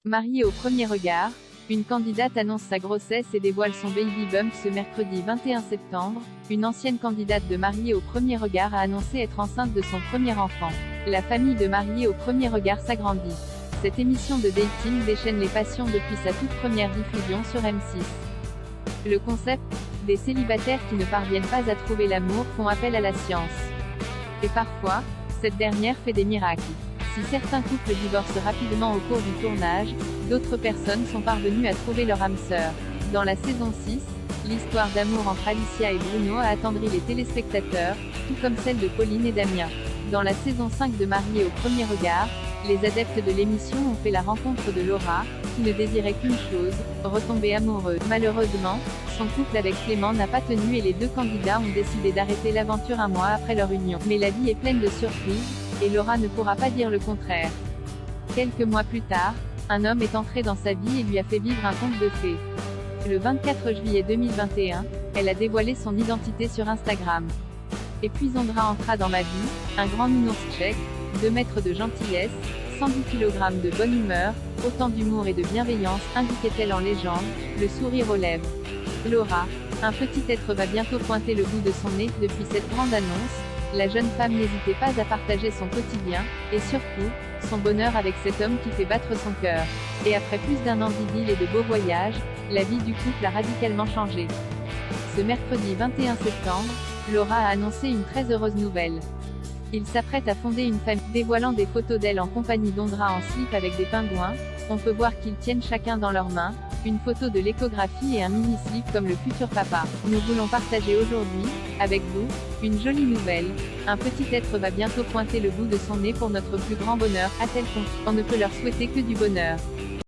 Mariée au premier regard, une candidate annonce sa grossesse et dévoile son baby bump ce mercredi 21 septembre. Une ancienne candidate de Mariée au premier regard a annoncé être enceinte de son premier enfant. La famille de Mariée au premier regard s'agrandit. Cette émission de dating déchaîne les passions depuis sa toute première diffusion sur M6. Le concept, des célibataires qui ne parviennent pas à trouver l'amour font appel à la science. Et parfois, cette dernière fait des miracles. Si certains couples divorcent rapidement au cours du tournage, d'autres personnes sont parvenues à trouver leur âme sœur. Dans la saison 6, l'histoire d'amour entre Alicia et Bruno a attendri les téléspectateurs, tout comme celle de Pauline et Damien. Dans la saison 5 de Mariée au premier regard, les adeptes de l'émission ont fait la rencontre de Laura, qui ne désirait qu'une chose, retomber amoureux. Malheureusement, son couple avec Clément n'a pas tenu et les deux candidats ont décidé d'arrêter l'aventure un mois après leur union. Mais la vie est pleine de surprises, et Laura ne pourra pas dire le contraire. Quelques mois plus tard, un homme est entré dans sa vie et lui a fait vivre un conte de fées. Le 24 juillet 2021, elle a dévoilé son identité sur Instagram. Et puis Ondra entra dans ma vie, un grand nounours tchèque, 2 mètres de gentillesse, 110 kg de bonne humeur, autant d'humour et de bienveillance, indiquait-elle en légende, le sourire aux lèvres. Laura, un petit être va bientôt pointer le bout de son nez. Depuis cette grande annonce, la jeune femme n'hésitait pas à partager son quotidien, et surtout, son bonheur avec cet homme qui fait battre son cœur. Et après plus d'1 an d'idylle et de beaux voyages, la vie du couple a radicalement changé. Ce mercredi 21 septembre, Laura a annoncé une très heureuse nouvelle. Il s'apprête à fonder une famille. Dévoilant des photos d'elle en compagnie d'Ondra en slip avec des pingouins, on peut voir qu'ils tiennent chacun dans leurs mains une photo de l'échographie et un mini-slip comme le futur papa. Nous voulons partager aujourd'hui, avec vous, une jolie nouvelle. Un petit être va bientôt pointer le bout de son nez pour notre plus grand bonheur, a-t-elle confié. On ne peut leur souhaiter que du bonheur.